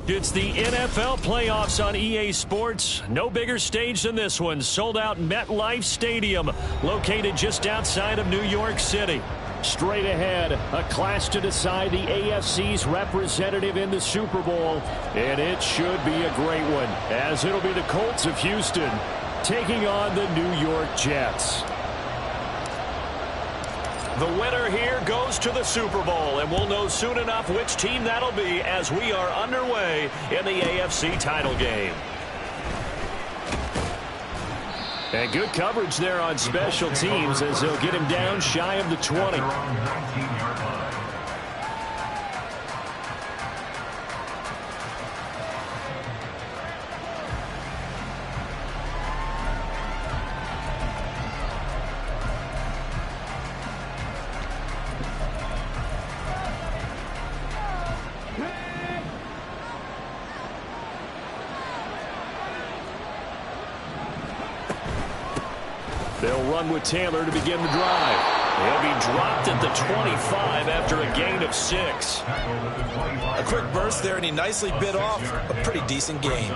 It's the NFL playoffs on EA Sports. No bigger stage than this one. Sold out MetLife Stadium, located just outside of New York City. Straight ahead, a clash to decide the AFC's representative in the Super Bowl. And it should be a great one, as it'll be the Colts of Houston taking on the New York Jets. The winner here goes to the Super Bowl, and we'll know soon enough which team that'll be as we are underway in the AFC title game. And good coverage there on special teams as they'll get him down shy of the 20. They'll run with Taylor to begin the drive. He'll be dropped at the 25 after a gain of 6. A quick burst there, and he nicely bit off a pretty decent gain.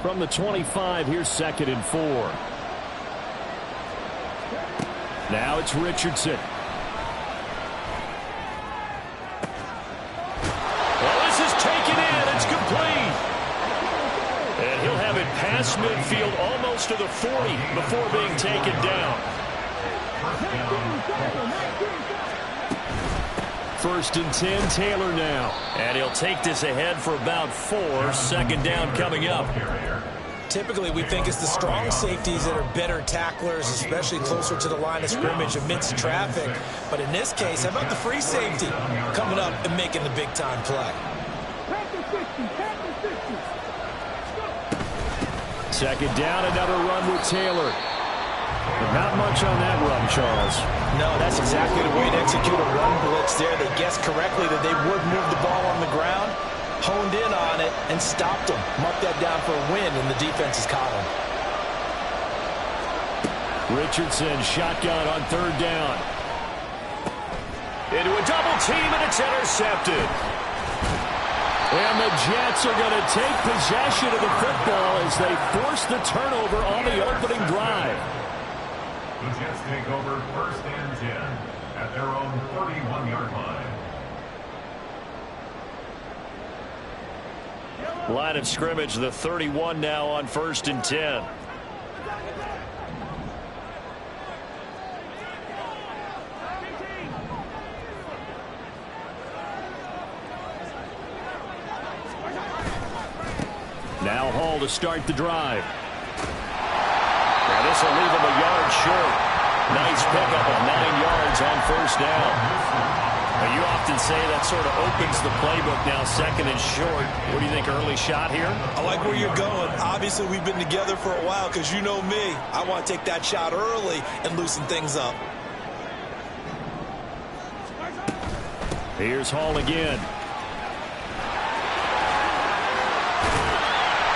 From the 25, here's 2nd and 4. Now it's Richardson. Well, this is taken in. It's complete. And he'll have it past midfield almost to the 40 before being taken down. 1st and 10, Taylor now. And he'll take this ahead for about 4. 2nd down coming up. Typically, we think it's the strong safeties that are better tacklers, especially closer to the line of scrimmage amidst traffic. But in this case, how about the free safety coming up and making the big-time play? 2nd down, another run with Taylor. But not much on that run, Charles. No, that's exactly the way to execute a run blitz there. They guessed correctly that they would move the ball on the ground, honed in on it, and stopped them. Marked that down for a win, and the defense has caught him. Richardson, shotgun on 3rd down. Into a double team, and it's intercepted. And the Jets are going to take possession of the football as they force the turnover on the opening drive. The Jets take over 1st and 10 at their own 31-yard line. Line of scrimmage, the 31 now on 1st and 10. Now Hall to start the drive. Now this will leave him a yard short. Nice pickup of 9 yards on 1st down. Now you often say that sort of opens the playbook now, 2nd and short. What do you think, early shot here? I like where you're going. Obviously, we've been together for a while because you know me. I want to take that shot early and loosen things up. Here's Hall again.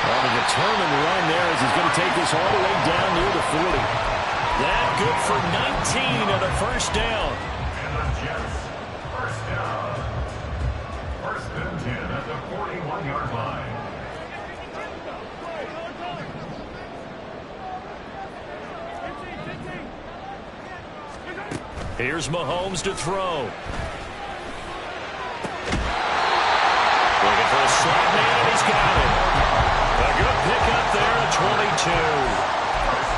On a determined run there as he's going to take this all the way down near the 40. That good for 19 and a 1st down. And the Jets, 1st down. 1st and 10 at the 41-yard line. Here's Mahomes to throw. Looking for a slot man, and he's got it. A good pickup there at 22.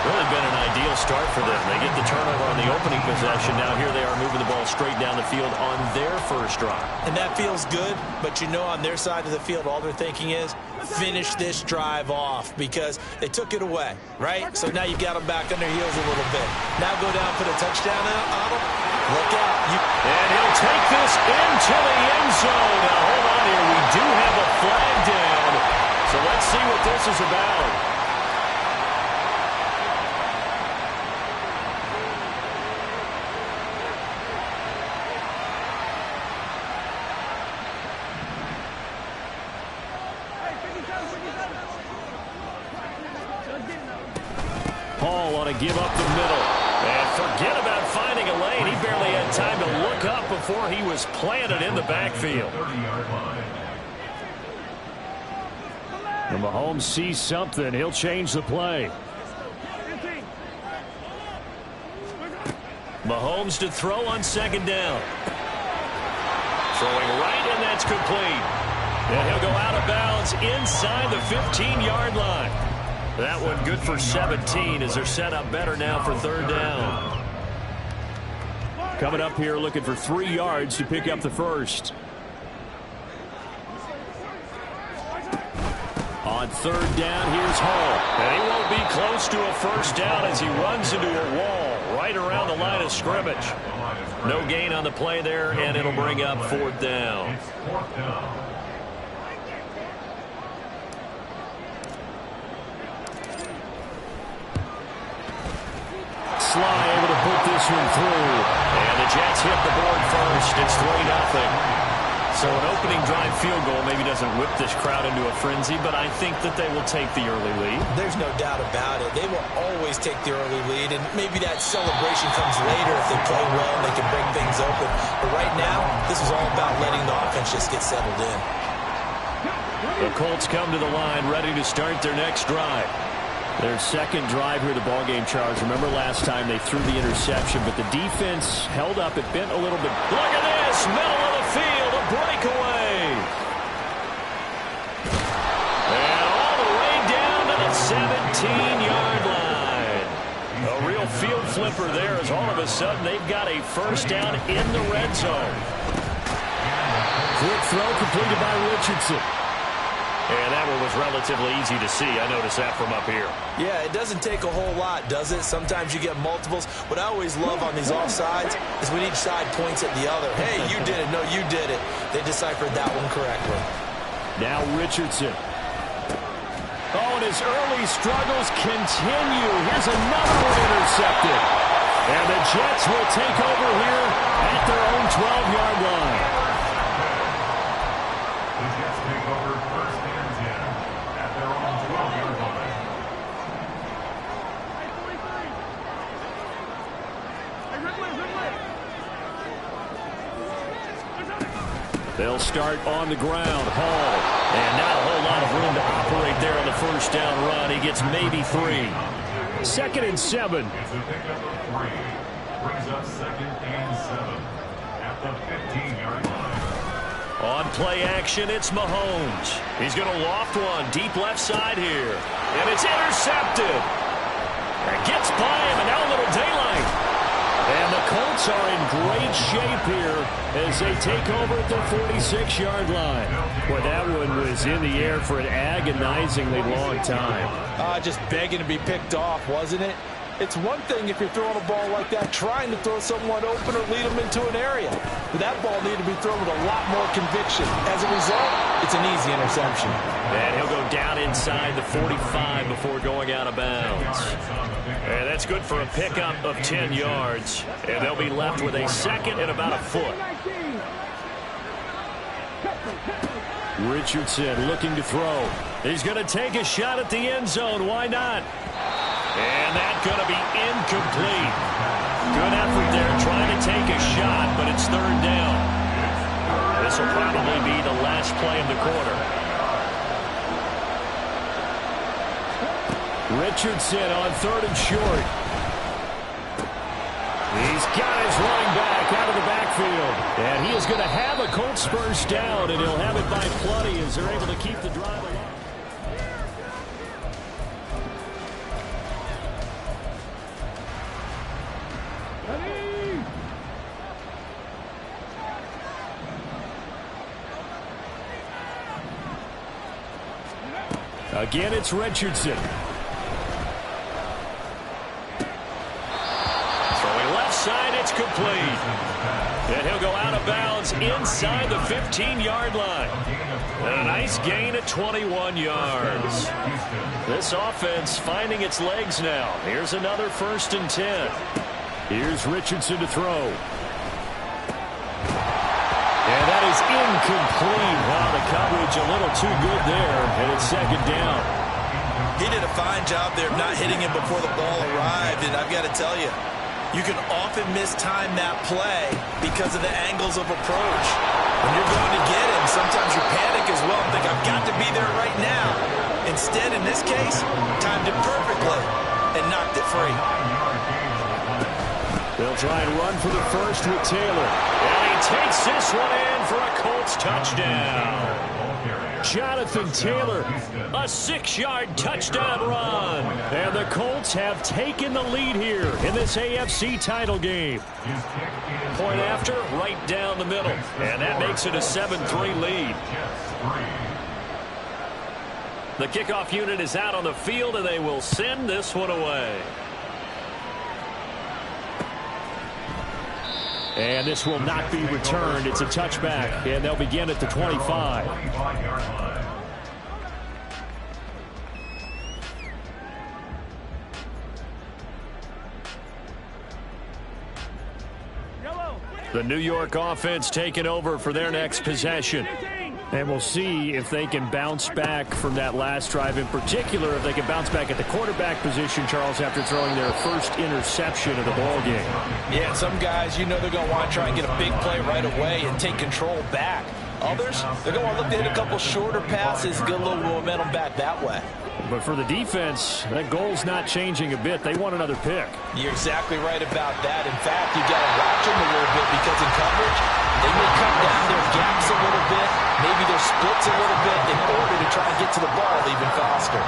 Really been an ideal start for them. They get the turnover on the opening possession. Now here they are moving the ball straight down the field on their 1st drive. And that feels good, but you know on their side of the field, all they're thinking is finish this drive off because they took it away, right? So now you got them back on their heels a little bit. Now go down for the touchdown on them. Look out. And he'll take this into the end zone. Now hold on here. We do have a flag down. So let's see what this is about. Hall on a give up the middle. And forget about finding a lane. He barely had time to look broke up before he was planted in the backfield. 30-yard line. And Mahomes sees something. He'll change the play. Mahomes to throw on second down. Throwing right, and that's complete. And he'll go out of bounds inside the 15-yard line. That one good for 17 as they're set up better now for third down. Coming up here looking for 3 yards to pick up the first. On third down, here's Hall. And he won't be close to a first down as he runs into a wall right around the line of scrimmage. No gain on the play there, and it'll bring up fourth down. It's fourth down. Sly able to put this one through. And the Jets hit the board first. It's 3-0. So an opening drive field goal maybe doesn't whip this crowd into a frenzy, but I think that they will take the early lead. There's no doubt about it. They will always take the early lead, and maybe that celebration comes later if they play well and they can break things open. But right now, this is all about letting the offense just get settled in. The Colts come to the line ready to start their next drive. Their second drive here, the ballgame, Charles. Remember last time they threw the interception, but the defense held up. It bent a little bit. Look at this, middle of the field, a breakaway. And all the way down to the 17-yard line. A real field flipper there as all of a sudden they've got a first down in the red zone. Quick throw completed by Richardson. And that one was relatively easy to see. I noticed that from up here. Yeah, it doesn't take a whole lot, does it? Sometimes you get multiples. What I always love on these offsides is when each side points at the other. Hey, you did it. No, you did it. They deciphered that one correctly. Now Richardson. Oh, and his early struggles continue. Here's another one intercepted. And the Jets will take over here at their own 12-yard line. The Jets take over first and 10 at their own 12-yard line. They'll start on the ground. Hall. And not a whole lot of room to operate there on the first down run. He gets maybe 3. 2nd and 7. It's a pickup of 3. Brings up 2nd and 7 at the 15-yard line. On play action, it's Mahomes. He's going to loft one deep left side here. And it's intercepted. It gets by him, and now a little daylight. And the Colts are in great shape here as they take over at their 46-yard line. Boy, that one was in the air for an agonizingly long time. Just begging to be picked off, wasn't it? It's one thing if you're throwing a ball like that, trying to throw someone open or lead them into an area. But that ball needed to be thrown with a lot more conviction. As a result, it's an easy interception. And he'll go down inside the 45 before going out of bounds. And that's good for a pickup of 10 yards. And they'll be left with a second and about a foot. Richardson looking to throw. He's going to take a shot at the end zone. Why not? And that's going to be incomplete. Good effort there trying to take a shot, but it's third down. This will probably be the last play of the quarter. Richardson on 3rd and short. He's got his running back out of the backfield. And he is going to have a Colts first down, and he'll have it by plenty as they're able to keep the drive alive. Again, it's Richardson. Throwing left side, it's complete. And he'll go out of bounds inside the 15-yard line. And a nice gain at 21 yards. This offense finding its legs now. Here's another 1st and 10. Here's Richardson to throw. And that is incomplete. Wow, the coverage a little too good there. And it's 2nd down. He did a fine job there of not hitting him before the ball arrived. And I've got to tell you, You can often mistime that play because of the angles of approach. When you're going to get him, sometimes you panic as well and think, I've got to be there right now. Instead, in this case, timed it perfectly and knocked it free. They'll try and run for the first with Taylor. And he takes this one in for a Colts touchdown. Jonathan Taylor, a 6-yard touchdown run. And the Colts have taken the lead here in this AFC title game. Point after, right down the middle. And that makes it a 7-3 lead. The kickoff unit is out on the field, and they will send this one away. And this will not be returned. It's a touchback, and they'll begin at the 25. The New York offense taking over for their next possession. And we'll see if they can bounce back from that last drive, in particular if they can bounce back at the quarterback position, Charles, after throwing their first interception of the ball game. Yeah, some guys, you know they're going to want to try and get a big play right away and take control back. Others, they're going to look to hit a couple shorter passes, get a little momentum back that way. But for the defense, that goal's not changing a bit. They want another pick. You're exactly right about that. In fact, you got to watch them a little bit because in coverage, they may cut down their gaps a little bit, maybe their splits a little bit in order to try and get to the ball even faster.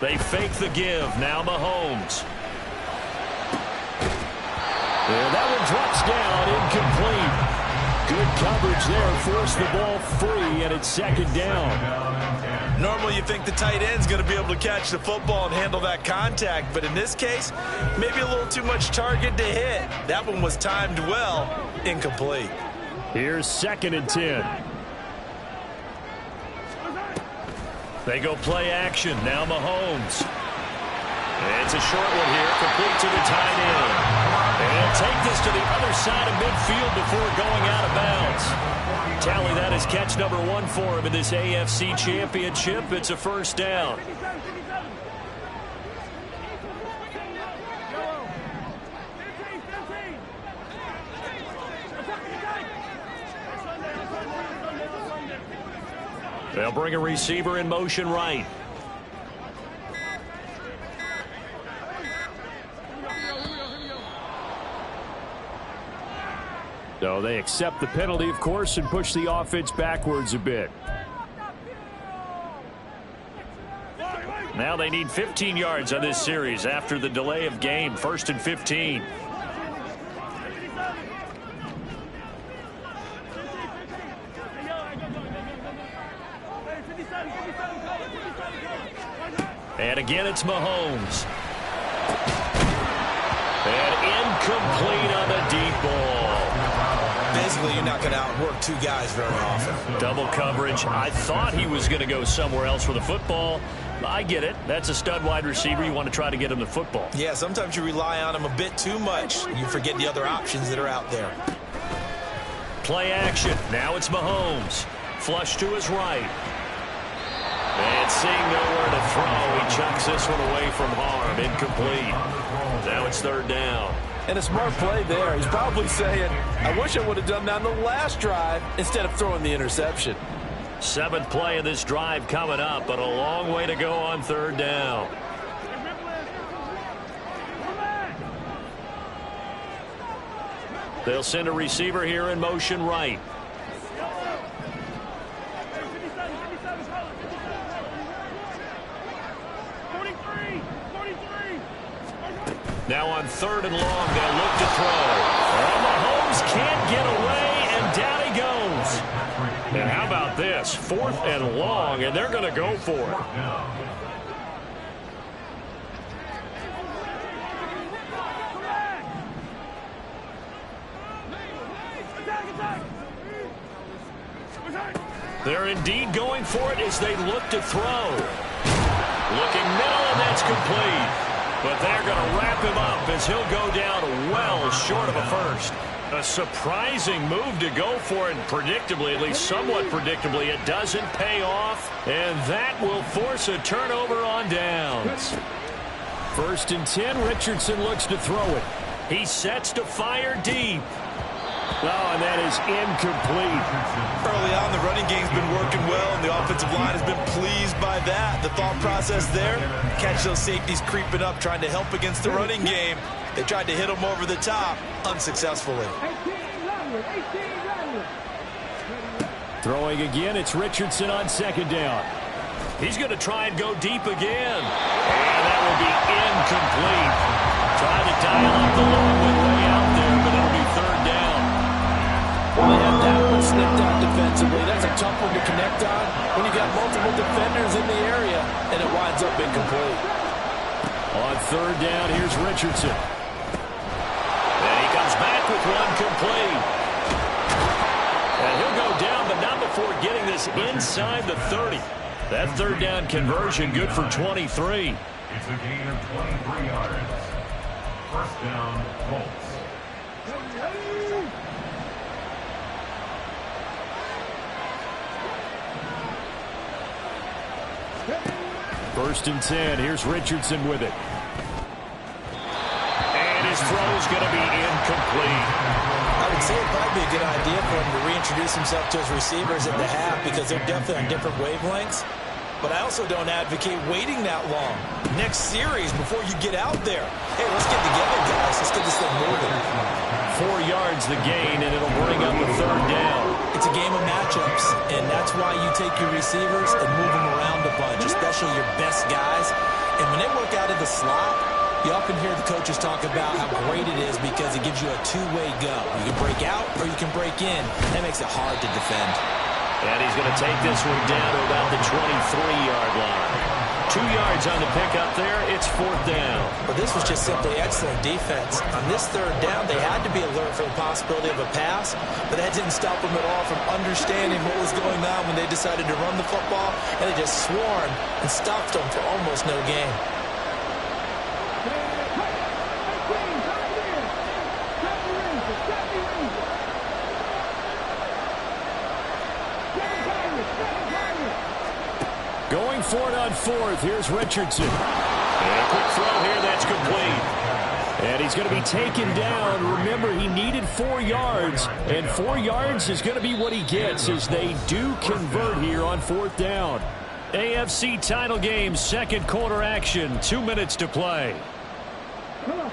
They fake the give. Now Mahomes. And that one drops down, incomplete. Good coverage there, forced the ball free, and it's second down. Normally you think the tight end's going to be able to catch the football and handle that contact, but in this case, maybe a little too much target to hit. That one was timed well, incomplete. Here's 2nd and 10. They go play action. Now Mahomes. It's a short one here, complete to the tight end. And he'll take this to the other side of midfield before going out of bounds. Tally that is catch number 1 for him in this AFC Championship. It's a first down. They'll bring a receiver in motion right. So they accept the penalty, of course, and push the offense backwards a bit. Now they need 15 yards on this series after the delay of game. 1st and 15. And again, it's Mahomes. And incomplete on the deep ball. Basically, you're not going to outwork 2 guys very often. Double coverage. I thought he was going to go somewhere else for the football. I get it. That's a stud wide receiver. You want to try to get him the football. Yeah, sometimes you rely on him a bit too much. You forget the other options that are out there. Play action. Now it's Mahomes. Flush to his right. And seeing nowhere to throw, he chucks this one away from harm. Incomplete. Now it's 3rd down. And a smart play there. He's probably saying, I wish I would have done that on the last drive instead of throwing the interception. 7th play of this drive coming up, but a long way to go on 3rd down. They'll send a receiver here in motion right. Now on 3rd and long, they'll look to throw. And Mahomes can't get away, and down he goes. And how about this? 4th and long, and they're going to go for it. They're indeed going for it as they look to throw. Looking middle, and that's complete. But they're going to wrap him up as he'll go down well short of a first. A surprising move to go for it, and predictably, at least somewhat predictably, it doesn't pay off, and that will force a turnover on downs. 1st and 10, Richardson looks to throw it. He sets to fire deep. Oh, and that is incomplete. Early on, the running game's been working well, and the offensive line has been pleased by that. The thought process there, catch those safeties creeping up, trying to help against the running game. They tried to hit him over the top, unsuccessfully. Throwing again, it's Richardson on 2nd down. He's going to try and go deep again. And that will be incomplete. Trying to dial up the long way out there, but it'll be 3rd down. Well, they have that one snipped out defensively. That's a tough one to connect on when you got multiple defenders in the area, and it winds up incomplete. On 3rd down, here's Richardson. And he comes back with one complete. And he'll go down, but not before getting this inside the 30. That 3rd down conversion good for 23. It's a gain of 23 yards. 1st down, Colts. 1st and 10. Here's Richardson with it. And his throw is going to be incomplete. I would say it'd probably be a good idea for him to reintroduce himself to his receivers at the half because they're definitely on different wavelengths. But I also don't advocate waiting that long. Next series, before you get out there, hey, let's get together, guys. Let's get this thing moving. 4 yards the gain, and it'll bring up a 3rd down. It's a game of matchups, and that's why you take your receivers and move them around a bunch, especially your best guys. And when they work out of the slot, you often hear the coaches talk about how great it is because it gives you a two-way go. You can break out or you can break in. That makes it hard to defend. And he's going to take this one down to about the 23-yard line. 2 yards on the pickup there. It's 4th down. But this was just simply excellent defense. On this 3rd down, they had to be alert for the possibility of a pass, but that didn't stop them at all from understanding what was going on when they decided to run the football, and they just swarmed and stopped them for almost no gain. Going for it on 4th. Here's Richardson. And a quick throw here. That's complete. And he's going to be taken down. Remember, he needed 4 yards. And 4 yards is going to be what he gets as they do convert here on 4th down. AFC title game, 2nd quarter action. 2 minutes to play.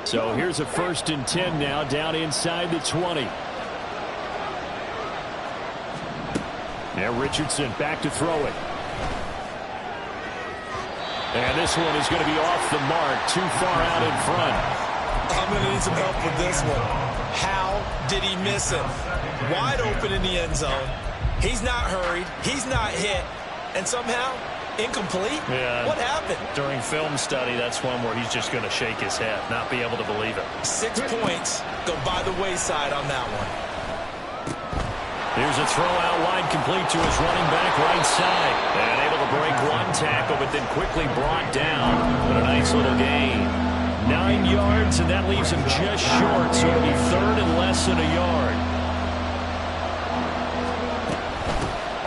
So here's a 1st and 10 now down inside the 20. Now Richardson back to throw it. And this one is going to be off the mark, too far out in front. I'm going to need some help with this one. How did he miss him? Wide open in the end zone. He's not hurried. He's not hit. And somehow, incomplete? Yeah. What happened? During film study, that's one where he's just going to shake his head, not be able to believe it. 6 points go by the wayside on that one. Here's a throw out wide complete to his running back right side. And able to break one tackle, but then quickly brought down. But a nice little gain. 9 yards, and that leaves him just short, so it'll be 3rd and less than a yard.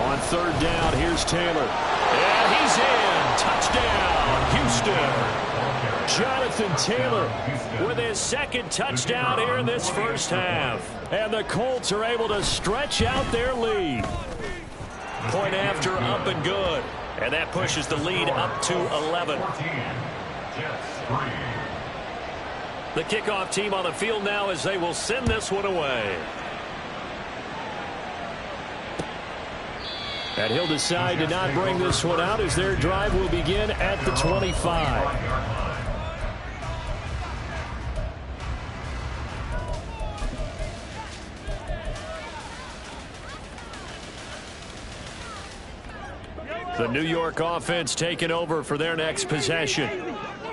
On 3rd down, here's Taylor. And he's in. Touchdown, Houston. Jonathan Taylor with his 2nd touchdown here in this 1st half. And the Colts are able to stretch out their lead. Point after up and good. And that pushes the lead up to 11. The kickoff team on the field now as they will send this one away. And he'll decide to not bring this one out as their drive will begin at the 25. The New York offense taking over for their next possession.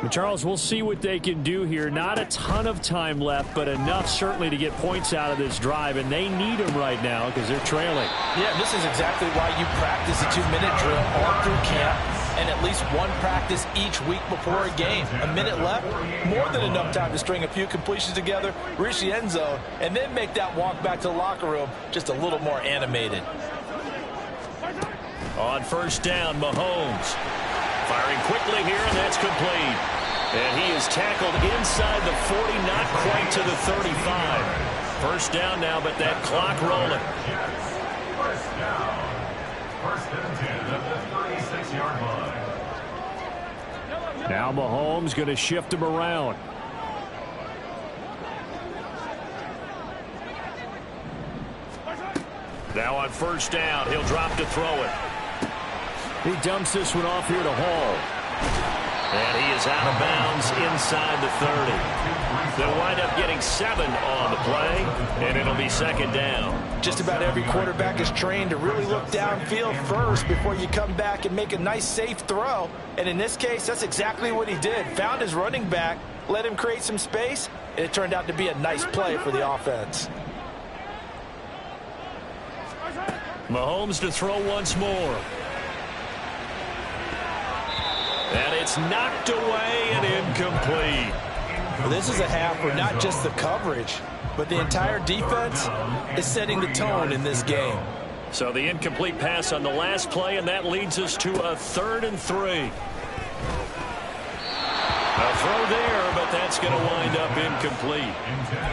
And Charles, we'll see what they can do here. Not a ton of time left, but enough certainly to get points out of this drive, and they need them right now because they're trailing. Yeah, this is exactly why you practice a 2-minute drill all through camp. and at least one practice each week before a game. A minute left, more than enough time to string a few completions together, reach the end zone, and then make that walk back to the locker room just a little more animated. On first down, Mahomes firing quickly here, and that's complete. And he is tackled inside the 40, not quite to the 35. First down now, but that clock rolling. First down. First and 10 at the 36-yard line. Now Mahomes going to shift him around. Now on first down, he'll drop to throw it. He dumps this one off here to Hall. And he is out of bounds inside the 30. They'll wind up getting 7 on the play, and it'll be second down. Just about every quarterback is trained to really look downfield first before you come back and make a nice, safe throw. And in this case, that's exactly what he did. Found his running back, let him create some space, and it turned out to be a nice play for the offense. Mahomes to throw once more. And it's knocked away and incomplete. Well, this is a half where not just the coverage, but the entire defense is setting the tone in this game. So the incomplete pass on the last play, and that leads us to a 3rd and 3. A throw there, but that's going to wind up incomplete.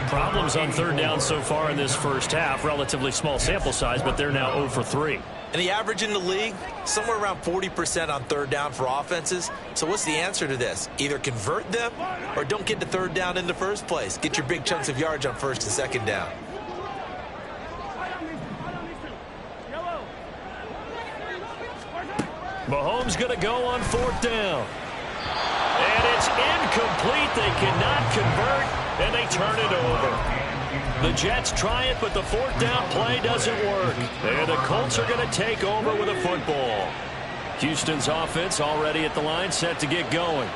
Problems on third down so far in this first half. Relatively small sample size, but they're now 0 for 3. And the average in the league, somewhere around 40% on third down for offenses. So what's the answer to this? Either convert them or don't get to third down in the first place. Get your big chunks of yards on first and second down. Mahomes going to go on 4th down. And it's incomplete. They cannot convert, and they turn it over. The Jets try it, but the 4th down play doesn't work. And the Colts are going to take over with a football. Houston's offense already at the line, set to get going.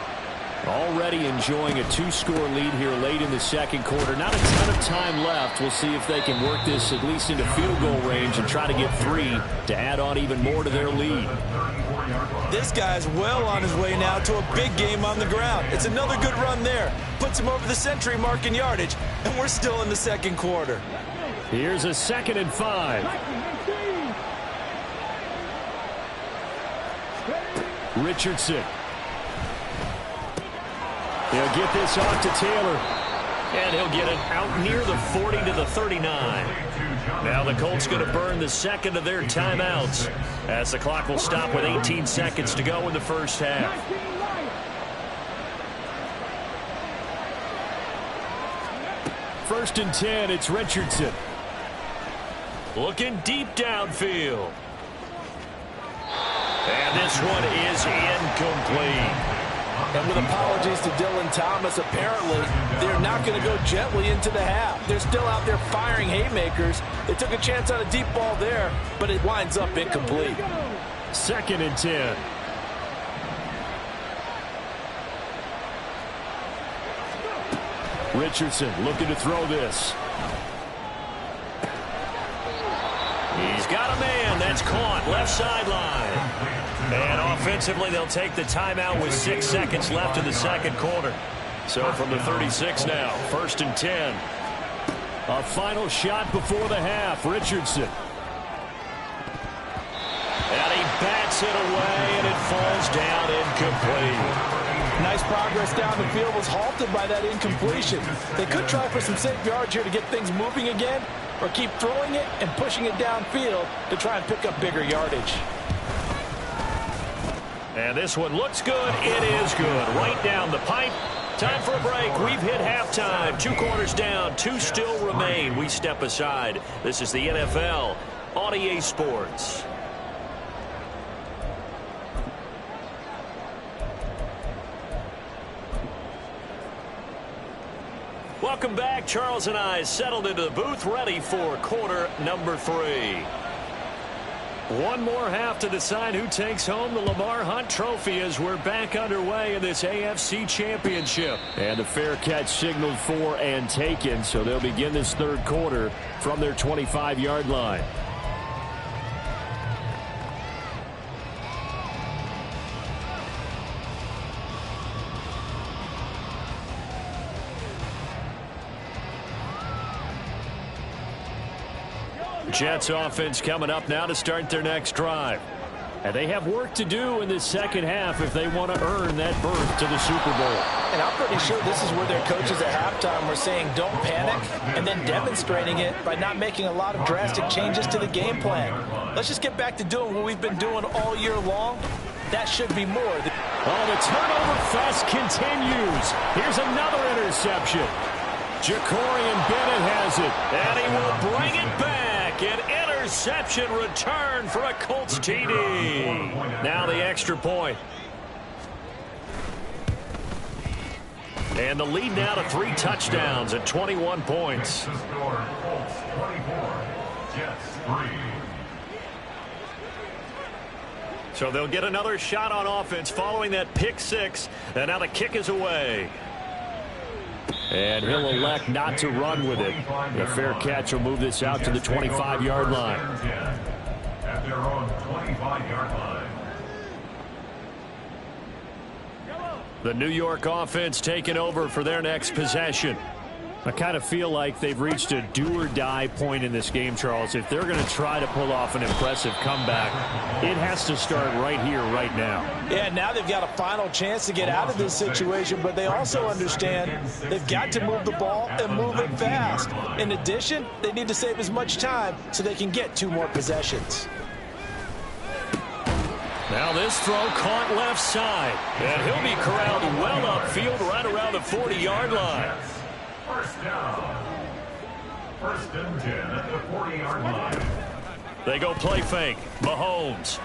Already enjoying a 2-score lead here late in the second quarter. Not a ton of time left. We'll see if they can work this at least into field goal range and try to get 3 to add on even more to their lead. This guy's well on his way now to a big game on the ground. It's another good run there. Puts him over the century mark in yardage, and we're still in the second quarter. Here's a 2nd and 5. Richardson. He'll get this off to Taylor. And he'll get it out near the 40 to the 39. Now the Colts going to burn the second of their timeouts as the clock will stop with 18 seconds to go in the first half. First and 10, it's Richardson. Looking deep downfield. And this one is incomplete. And with apologies to Dylan Thomas, apparently they're not going to go gently into the half. They're still out there firing haymakers. They took a chance on a deep ball there, but it winds up incomplete. 2nd and 10. Richardson looking to throw this. He's got a man. That's caught. Left sideline. And offensively, they'll take the timeout with 6 seconds left in the second quarter. So from the 36 now, 1st and 10. A final shot before the half. Richardson. And he bats it away, and it falls down incomplete. Nice progress down the field was halted by that incompletion. They could try for some safe yards here to get things moving again, or keep throwing it and pushing it downfield to try and pick up bigger yardage. And this one looks good. It is good. Right down the pipe. Time for a break. We've hit halftime. 2 quarters down. 2 still remain. We step aside. This is the NFL on EA Sports. Welcome back. Charles and I settled into the booth, ready for quarter number 3. One more half to decide who takes home the Lamar Hunt Trophy as we're back underway in this AFC Championship. And a fair catch signaled for and taken, so they'll begin this third quarter from their 25-yard line. Jets offense coming up now to start their next drive. And they have work to do in the second half if they want to earn that berth to the Super Bowl. And I'm pretty sure this is where their coaches at halftime were saying don't panic, and then demonstrating it by not making a lot of drastic changes to the game plan. Let's just get back to doing what we've been doing all year long. That should be more. Oh, the turnover fest continues. Here's another interception. Jacorian Bennett has it, and he will bring it back. An interception return for a Colts TD. Now the extra point. And the lead now to 3 touchdowns at 21 points. The score, Colts 24, Jets 3. So they'll get another shot on offense following that pick 6. And now the kick is away. And he'll elect not to run with it. The fair catch will move this out to the 25-yard line. At their own 25-yard line. The New York offense taking over for their next possession. I kind of feel like they've reached a do-or-die point in this game, Charles. If they're going to try to pull off an impressive comeback, it has to start right here, right now. Yeah, now they've got a final chance to get out of this situation, but they also understand they've got to move the ball and move it fast. In addition, they need to save as much time so they can get 2 more possessions. Now this throw caught left side, and he'll be corralled well upfield right around the 40-yard line. First down. First and 10 at the 40-yard line. They go play fake. Mahomes.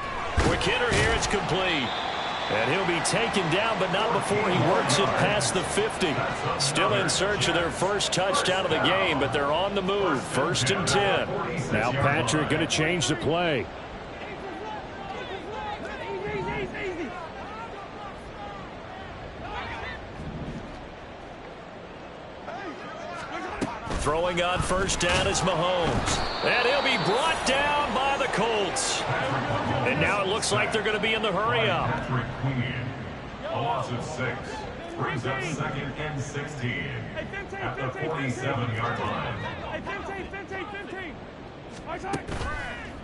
Quick hitter here. It's complete. And he'll be taken down, but not before he works it past the 50. Still in search of their first touchdown of the game, but they're on the move. First and 10. Now Patrick going to change the play. Throwing on first down is Mahomes. And he'll be brought down by the Colts. And now it looks like they're going to be in the hurry-up. Patrick Queen, a loss of 6, brings up second and 16 at the 47-yard line.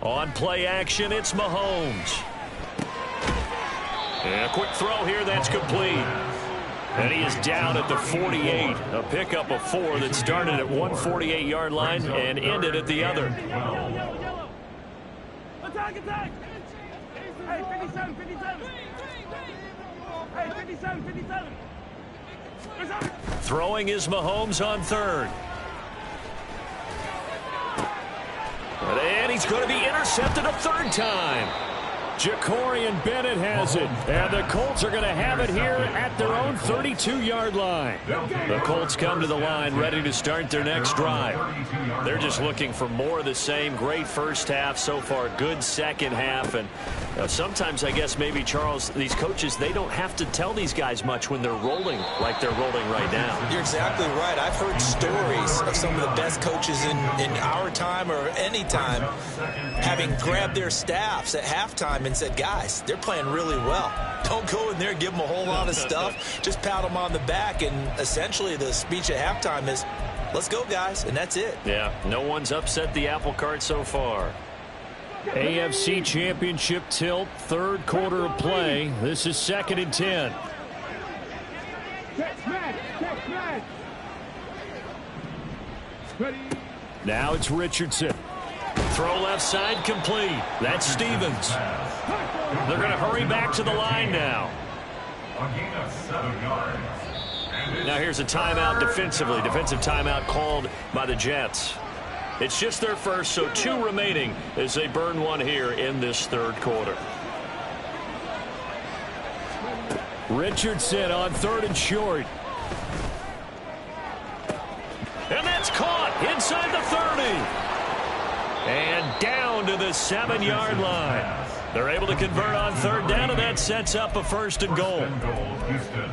On play action, it's Mahomes. And a quick throw here, that's complete. And he is down at the 48. A pickup of 4 that started at 148-yard line and ended at the other. Attack, attack! Hey, 57, 57! Hey, 57, 57! Throwing is Mahomes on third. And he's going to be intercepted a 3rd time. Jacorian Bennett has it, and the Colts are going to have it here at their own 32-yard line. The Colts come to the line ready to start their next drive. They're just looking for more of the same. Great first half so far, good second half, and sometimes I guess maybe, Charles, these coaches, they don't have to tell these guys much when they're rolling like they're rolling right now. You're exactly right. I've heard stories of some of the best coaches in our time or any time having grabbed their staffs at halftime and said, guys, they're playing really well. Don't go in there and give them a whole lot of stuff. Just pat them on the back, and essentially the speech at halftime is, let's go, guys, and that's it. Yeah, no one's upset the apple cart so far. AFC Championship tilt, 3rd quarter of play. This is 2nd and 10. Now it's Richardson. Throw left side complete. That's Stevens. They're going to hurry back to the line now. A gain of 7 yards. Now here's a timeout defensively. Defensive timeout called by the Jets. It's just their first, so 2 remaining as they burn 1 here in this 3rd quarter. Richardson on 3rd and short. And that's caught inside the 30. And down to the 7-yard line. They're able to convert on 3rd down, and that sets up a 1st and goal. Houston.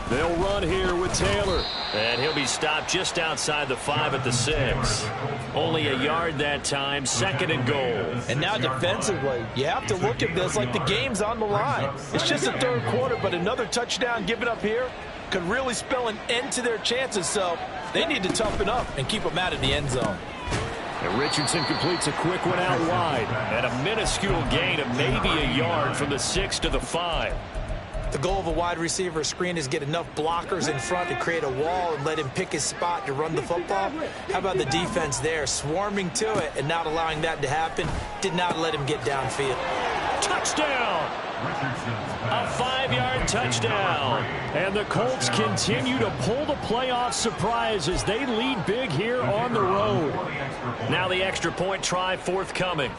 They'll run here with Taylor. And he'll be stopped just outside the 5 at the 6. Only a yard that time, 2nd and goal. And now defensively, you have to look at this like the game's on the line. It's just the 3rd quarter, but another touchdown given up here could really spell an end to their chances. So they need to toughen up and keep them out of the end zone. And Richardson completes a quick one out wide. And a minuscule gain of maybe a yard from the 6 to the 5. The goal of a wide receiver screen is get enough blockers in front to create a wall and let him pick his spot to run the football. How about the defense there, swarming to it and not allowing that to happen? Did not let him get downfield. Touchdown! A 5-yard touchdown. And the Colts continue to pull the playoff surprise as they lead big here on the road. Now the extra point try forthcoming.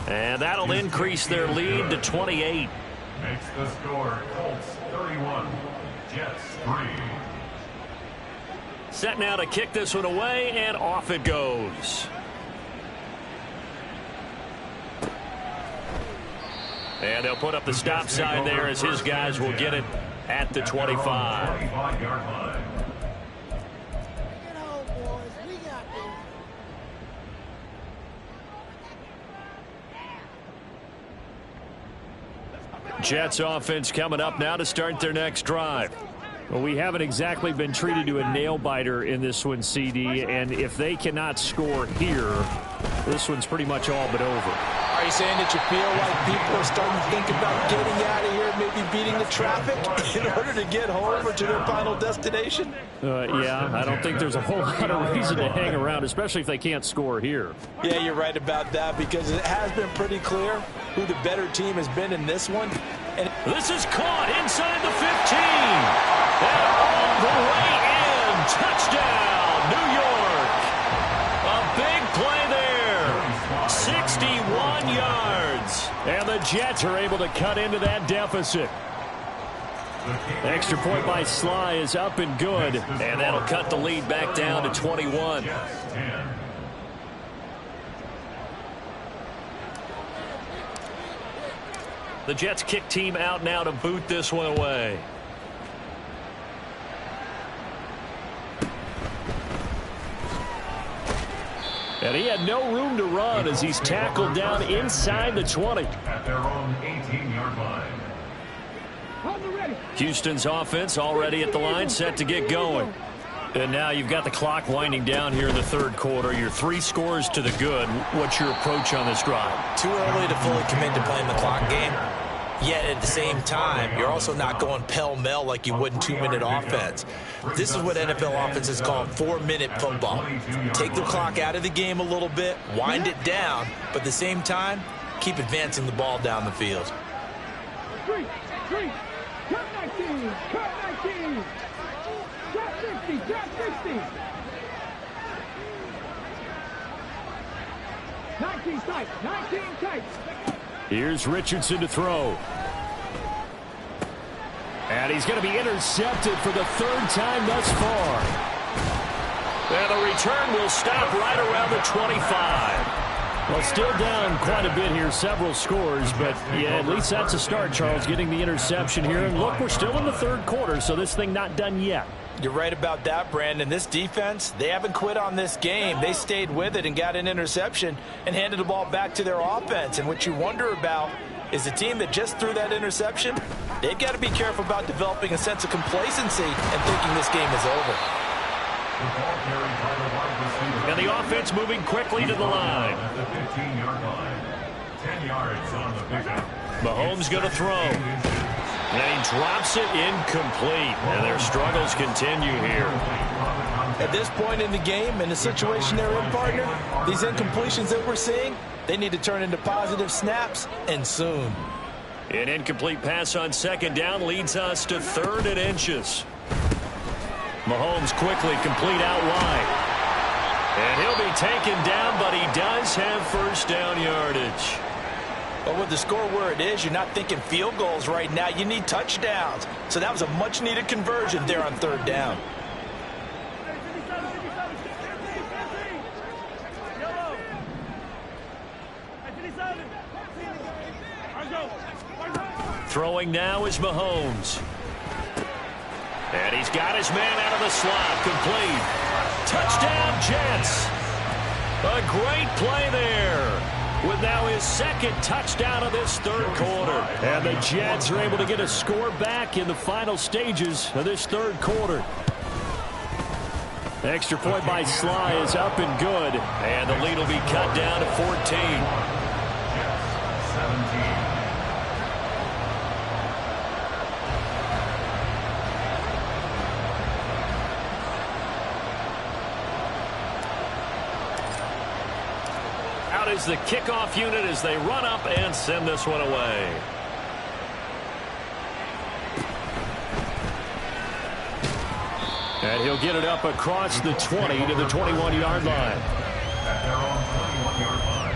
And that'll increase their lead to 28. Makes the score Colts 31, Jets 3. Set now to kick this one away, and off it goes. And they'll put up the stop sign there as his guys will get it at the 25. 25-yard line. Jets offense coming up now to start their next drive. Well, we haven't exactly been treated to a nail-biter in this one, CD, and if they cannot score here, this one's pretty much all but over. Are you saying that you feel like people are starting to think about getting out of here, maybe beating the traffic in order to get home or to their final destination? Yeah, I don't think there's a whole lot of reason to hang around, especially if they can't score here. Yeah, you're right about that because it has been pretty clear who the better team has been in this one. And this is caught inside the 15. And all the way in. Touchdown, New York. A big play there. 61 yards. And the Jets are able to cut into that deficit. Extra point by Sly is up and good. And that'll cut the lead back down to 21. The Jets kick team out now to boot this one away. And he had no room to run as he's tackled down inside the 20. At their own 18-yard line. Houston's offense already at the line, set to get going. And now you've got the clock winding down here in the 3rd quarter. You're 3 scores to the good. What's your approach on this drive? Too early to fully commit to playing the clock game. Yet at the same time, you're also not going pell-mell like you would in 2-minute offense. This is what NFL offenses call 4-minute football. Take the clock out of the game a little bit, wind it down, but at the same time, keep advancing the ball down the field. 3, cut 19, cut 19, cut 50, cut 60. 19 tight, 19 tight. Here's Richardson to throw. And he's going to be intercepted for the 3rd time thus far. And the return will stop right around the 25. Well, still down quite a bit here, several scores, but yeah, at least that's a start, Charles, getting the interception here. And look, we're still in the 3rd quarter, so this thing not done yet. You're right about that, Brandon. This defense, they haven't quit on this game. They stayed with it and got an interception and handed the ball back to their offense. And what you wonder about is the team that just threw that interception, they've got to be careful about developing a sense of complacency and thinking this game is over. And the offense moving quickly to the line. At the 15-yard line. 10 yards on the pickup. Mahomes going to throw. And he drops it incomplete. And their struggles continue here. At this point in the game, in the situation they're in, partner, these incompletions that we're seeing, they need to turn into positive snaps, and soon. An incomplete pass on 2nd down leads us to 3rd and inches. Mahomes quickly complete out wide. And he'll be taken down, but he does have 1st down yardage. But with the score where it is, you're not thinking field goals right now. You need touchdowns. So that was a much-needed conversion there on 3rd down. Throwing now is Mahomes. And he's got his man out of the slot. Complete. Touchdown, Jets. A great play there. With now his second touchdown of this third quarter. And the Jets are able to get a score back in the final stages of this third quarter. Extra point by Sly is up and good. And the lead will be cut down to 14. 17. Out is the kickoff unit as they run up and send this one away. And he'll get it up across the 20 to the 21-yard line. At their own 21-yard line.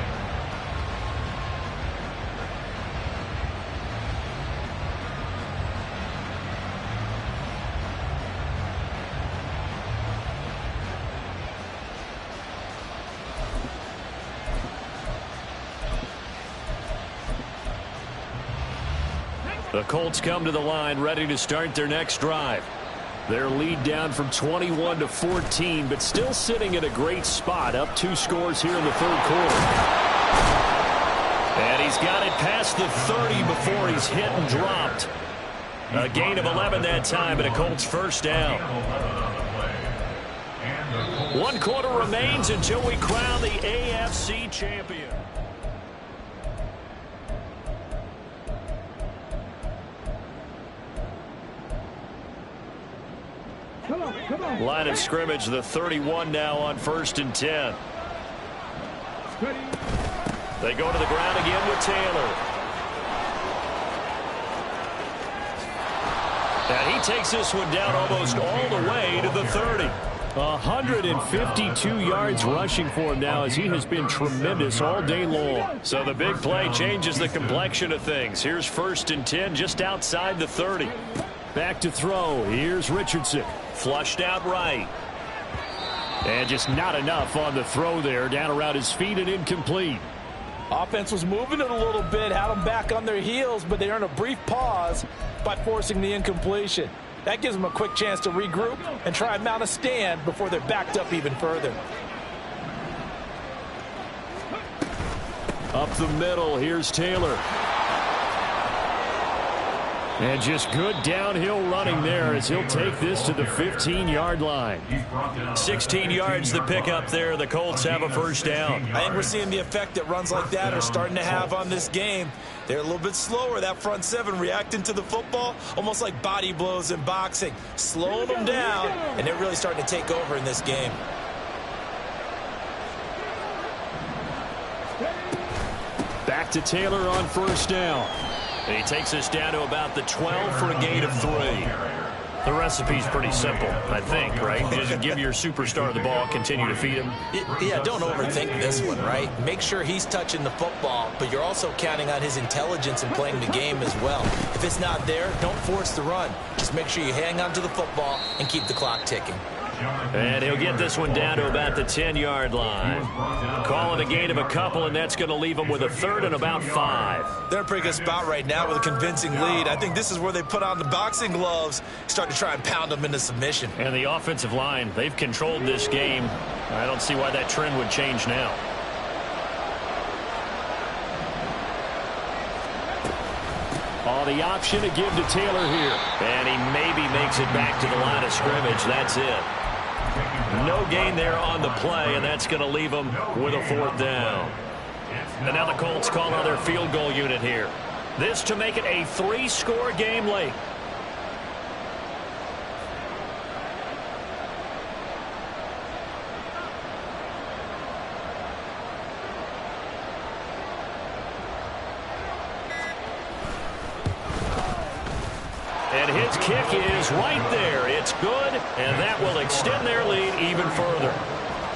The Colts come to the line ready to start their next drive. Their lead down from 21 to 14, but still sitting at a great spot, up 2 scores here in the third quarter. And he's got it past the 30 before he's hit and dropped. A gain of 11 that time, and a Colts first down. 1 quarter remains until we crown the AFC champion. Come on. Line of scrimmage, the 31 now on 1st and 10. They go to the ground again with Taylor. And he takes this one down almost all the way to the 30. 152 yards rushing for him now as he has been tremendous all day long. So the big play changes the complexion of things. Here's 1st and 10 just outside the 30. Back to throw. Here's Richardson. Flushed out right. And just not enough on the throw there. Down around his feet and incomplete. Offense was moving it a little bit, had them back on their heels, but they earned a brief pause by forcing the incompletion. That gives them a quick chance to regroup and try and mount a stand before they're backed up even further. Up the middle, here's Taylor. And just good downhill running there as he'll take this to the 15-yard line. 16 yards the pickup there. The Colts have a first down. I think we're seeing the effect that runs like that are starting to have on this game. They're a little bit slower, that front seven, reacting to the football, almost like body blows in boxing, slowing them down, and they're really starting to take over in this game. Back to Taylor on first down. And he takes us down to about the 12 for a gain of 3. The recipe's pretty simple, I think, right? Just give your superstar the ball, continue to feed him. Yeah, don't overthink this one, right? Make sure he's touching the football, but you're also counting on his intelligence in playing the game as well. If it's not there, don't force the run. Just make sure you hang on to the football and keep the clock ticking. And he'll get this one down to about the 10-yard line. Call it a gain of a couple, and that's going to leave him with a third and about 5. They're in a pretty good spot right now with a convincing lead. I think this is where they put on the boxing gloves, start to try and pound them into submission. And the offensive line, they've controlled this game. I don't see why that trend would change now. Oh, the option to give to Taylor here. And he maybe makes it back to the line of scrimmage. That's it. No gain there on the play, and that's going to leave them with a 4th down. And now the Colts call on their field goal unit here. This to make it a 3-score game late. And his kick is right there. It's good, and that will extend their lead even further.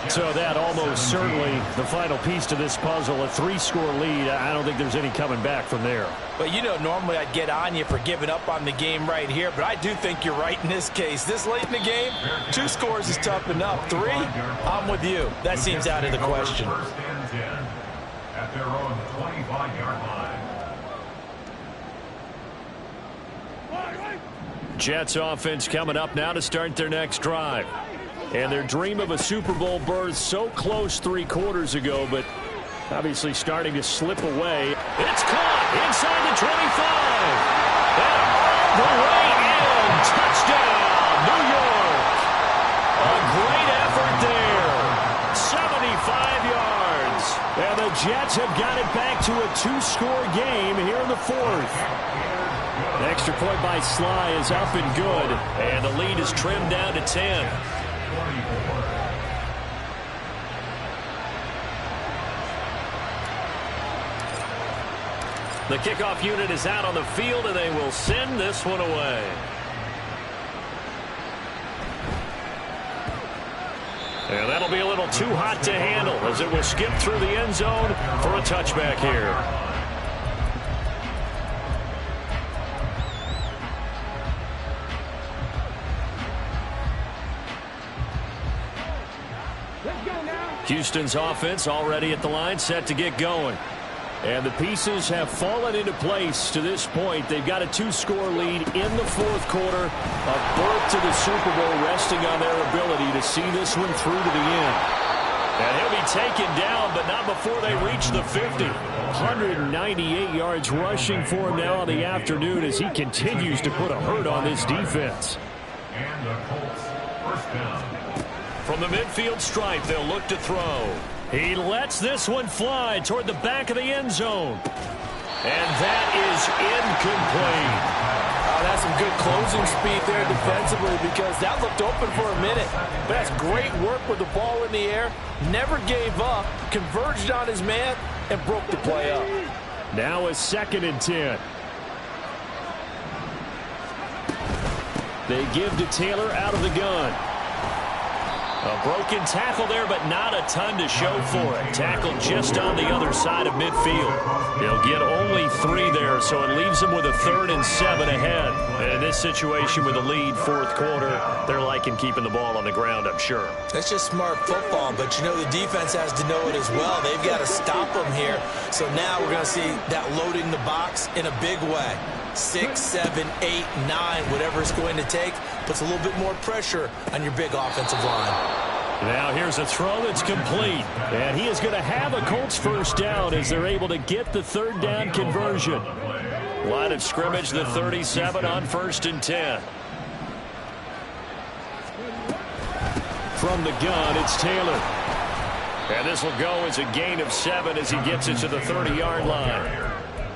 So that almost certainly the final piece to this puzzle, a 3-score lead. I don't think there's any coming back from there. But you know, normally I'd get on you for giving up on the game right here, but I do think you're right in this case. This late in the game, 2 scores is tough enough. 3, I'm with you. That seems out of the question. 1st and 10 at their own 25-yard line. Jets offense coming up now to start their next drive. And their dream of a Super Bowl berth so close 3 quarters ago, but obviously starting to slip away. It's caught inside the 25. And all the way in. Touchdown, New York. A great effort there. 75 yards. And the Jets have got it back to a 2-score game here in the 4th. Extra point by Sly is up and good. And the lead is trimmed down to 10. The kickoff unit is out on the field, and they will send this one away. And that'll be a little too hot to handle as it will skip through the end zone for a touchback here. Houston's offense already at the line, set to get going. And the pieces have fallen into place to this point. They've got a 2-score lead in the 4th quarter. A berth to the Super Bowl resting on their ability to see this one through to the end. And he'll be taken down, but not before they reach the 50. 198 yards rushing for him now on the afternoon as he continues to put a hurt on this defense. And the Colts, first down. From the midfield stripe, they'll look to throw. He lets this one fly toward the back of the end zone. And that is incomplete. Oh, that's some good closing speed there defensively because that looked open for a minute. But that's great work with the ball in the air. Never gave up, converged on his man, and broke the play up. Now a 2nd and 10. They give to Taylor out of the gun. A broken tackle there, but not a ton to show for it. Tackled just on the other side of midfield. They'll get only 3 there, so it leaves them with a 3rd and 7 ahead. And in this situation with a lead, 4th quarter, they're liking keeping the ball on the ground, I'm sure. That's just smart football, but you know the defense has to know it as well. They've got to stop them here. So now we're going to see that loading the box in a big way. 6, 7, 8, 9, whatever it's going to take, puts a little bit more pressure on your big offensive line. Now here's a throw that's complete. And he is going to have a Colts first down as they're able to get the 3rd down conversion. Line of scrimmage, the 37 on 1st and 10. From the gun, it's Taylor. And this will go as a gain of 7 as he gets it to the 30-yard line.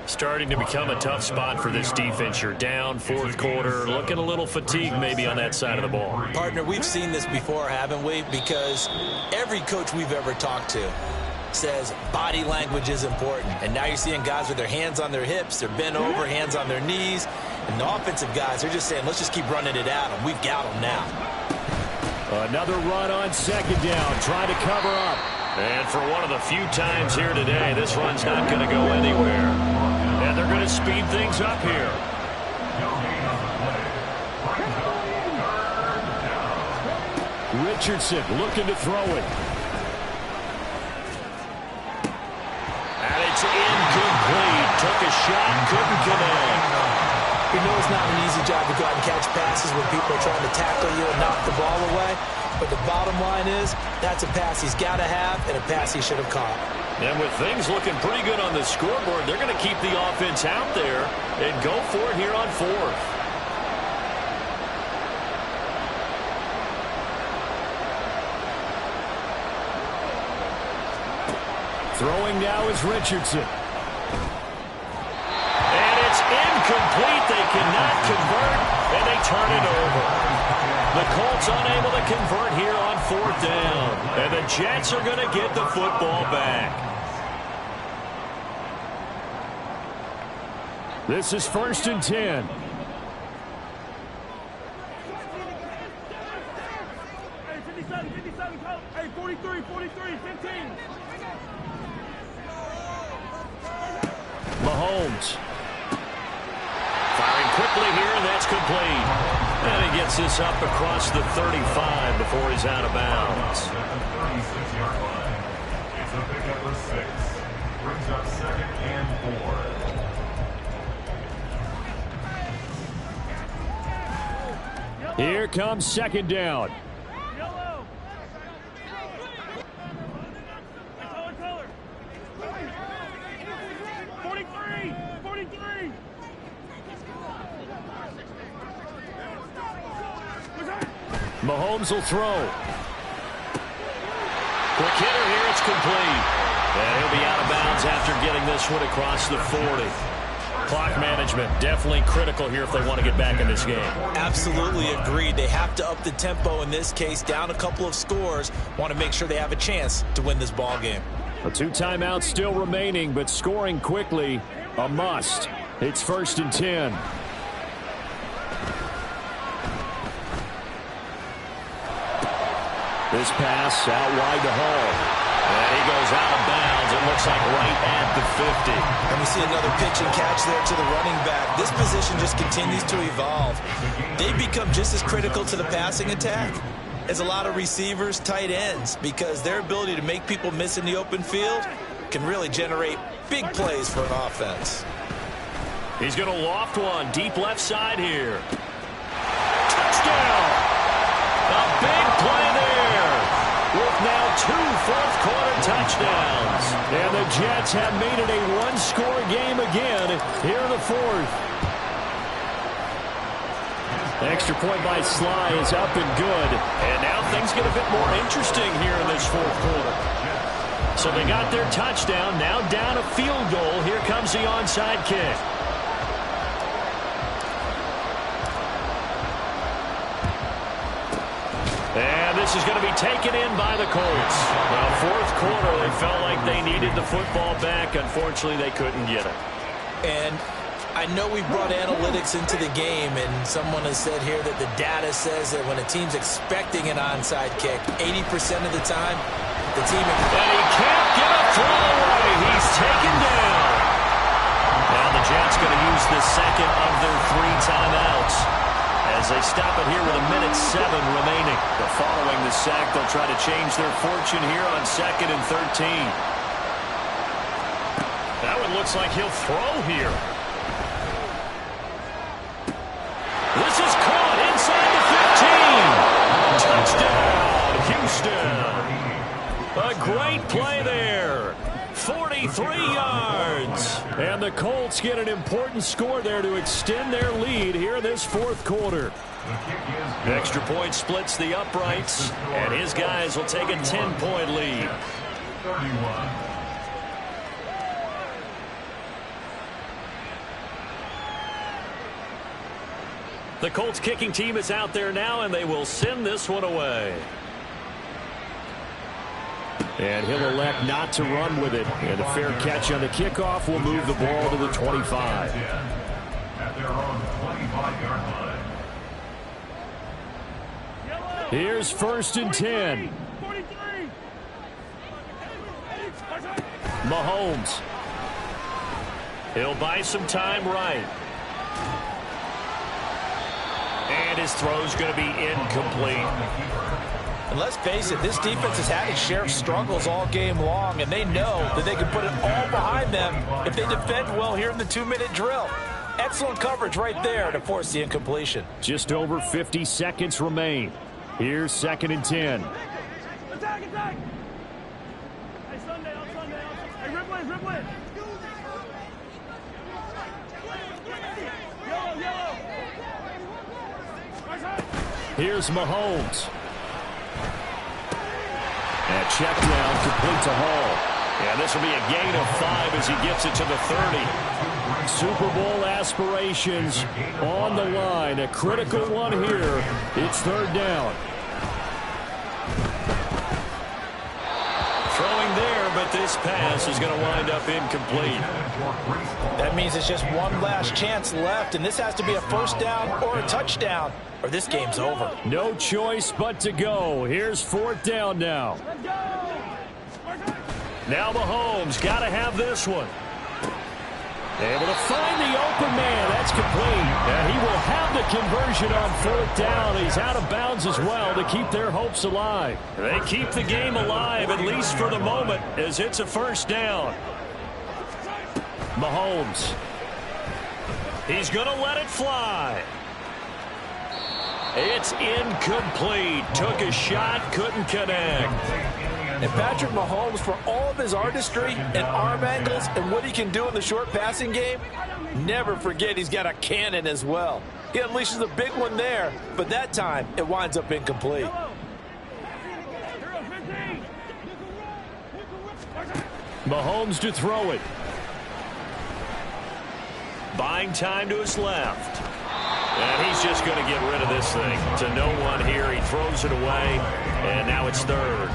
Starting to become a tough spot for this defense. You're down, 4th quarter, looking a little fatigued maybe on that side of the ball. Partner, we've seen this before, haven't we? Because every coach we've ever talked to says body language is important. And now you're seeing guys with their hands on their hips, they're bent over, hands on their knees. And the offensive guys, they're just saying, let's just keep running it at them. We've got them now. Another run on 2nd down, trying to cover up. And for one of the few times here today, this run's not going to go anywhere. And they're going to speed things up here. Richardson looking to throw it. And it's incomplete. Took a shot, couldn't connect. You know it's not an easy job to go out and catch passes when people are trying to tackle you and knock the ball away. But the bottom line is, that's a pass he's got to have and a pass he should have caught. And with things looking pretty good on the scoreboard, they're going to keep the offense out there and go for it here on 4th. Throwing now is Richardson. And it's incomplete. They cannot convert, and they turn it over. The Colts unable to convert here on 4th down. And the Jets are going to get the football back. This is 1st and 10. Hey, 43, 15. Mahomes. Firing quickly here, and that's complete. And he gets this up across the 35 before he's out of bounds. At the 36-yard line. It's a pickup of 6. Brings up 2nd and 4. Here comes second down. Yellow. Color. 43. 43. Mahomes will throw. Quick hitter here. It's complete. And he'll be out of bounds after getting this one across the 40. Clock management definitely critical here if they want to get back in this game. Absolutely agreed. They have to up the tempo in this case, down a couple of scores. Want to make sure they have a chance to win this ball game. 2 timeouts still remaining, but scoring quickly a must. It's 1st and 10. This pass out wide to Hall. And he goes out of bounds. It looks like right at the 50. And we see another pitch and catch there to the running back. This position just continues to evolve. They become just as critical to the passing attack as a lot of receivers, tight ends, because their ability to make people miss in the open field can really generate big plays for an offense. He's going to loft one deep left side here. Touchdown! A big play there with now 2 fourth-quarter touchdowns. And the Jets have made it a one-score game again here in the 4th. Extra point by Sly is up and good. And now things get a bit more interesting here in this 4th quarter. So they got their touchdown, now down a field goal. Here comes the onside kick. And this is going to be taken in by the Colts. Well, 4th quarter, they felt like they needed the football back. Unfortunately, they couldn't get it. And I know we brought analytics into the game, and someone has said here that the data says that when a team's expecting an onside kick, 80% of the time, the team... And he can't get a throw away. He's taken down. Now the Jets going to use the second of their 3 timeouts as they stop it here with 1:07 remaining. But following the sack, they'll try to change their fortune here on 2nd and 13. That one looks like he'll throw here. This is caught inside the 15. Touchdown, Houston. A great play there. 43 yards. And the Colts get an important score there to extend their lead here in this 4th quarter. Extra point splits the uprights, and his guys will take a 10-point lead. 31. The Colts kicking team is out there now, and they will send this one away. And he'll elect not to run with it. And a fair catch on the kickoff will move the ball to the 25. At their own 25-yard line. Here's 1st and 10. 43. Mahomes. He'll buy some time right. And his throw's going to be incomplete. And let's face it, this defense has had its share of struggles all game long, and they know that they can put it all behind them if they defend well here in the 2-minute drill. Excellent coverage right there to force the incompletion. Just over 50 seconds remain. Here's 2nd and 10. Attack, attack. Hey, Sunday. Hey, Ripley. Yellow. Here's Mahomes. And check down, complete to Hall. And this will be a gain of 5 as he gets it to the 30. Super Bowl aspirations on the line. A critical one here. It's 3rd down. Throwing there, but this pass is going to wind up incomplete. That means it's just one last chance left, and this has to be a 1st down or a touchdown, or this game's over. No choice but to go. Here's 4th down now. Now Mahomes got to have this one. Able to find the open man. That's complete. And he will have the conversion on 4th down. He's out of bounds as well to keep their hopes alive. They keep the game alive, at least for the moment, as it's a 1st down. Mahomes. He's going to let it fly. It's incomplete. Took a shot, couldn't connect. And Patrick Mahomes, for all of his artistry and arm angles and what he can do in the short passing game, never forget he's got a cannon as well. He unleashes a big one there, but that time it winds up incomplete. Mahomes to throw it. Buying time to his left. And he's just going to get rid of this thing. To no one here. He throws it away, and now it's third.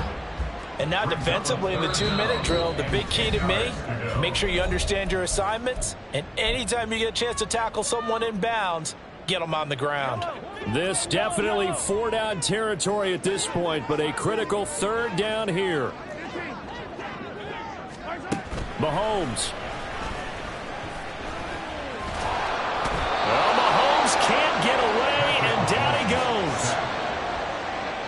And now defensively in the 2-minute drill, the big key to me, make sure you understand your assignments, and anytime you get a chance to tackle someone in bounds, get them on the ground. This definitely 4-down territory at this point, but a critical 3rd down here. Mahomes. Well, Mahomes can't get away, and down he goes.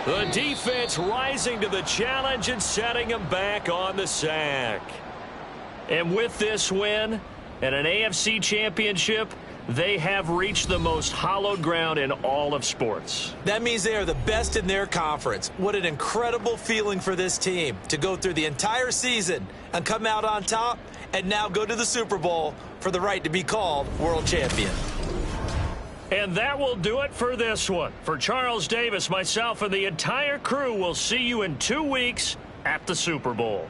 The defense rising to the challenge and setting him back on the sack. And with this win and an AFC championship, they have reached the most hallowed ground in all of sports. That means they are the best in their conference. What an incredible feeling for this team to go through the entire season and come out on top and now go to the Super Bowl for the right to be called world champion. And that will do it for this one. For Charles Davis, myself, and the entire crew, will see you in 2 weeks at the Super Bowl.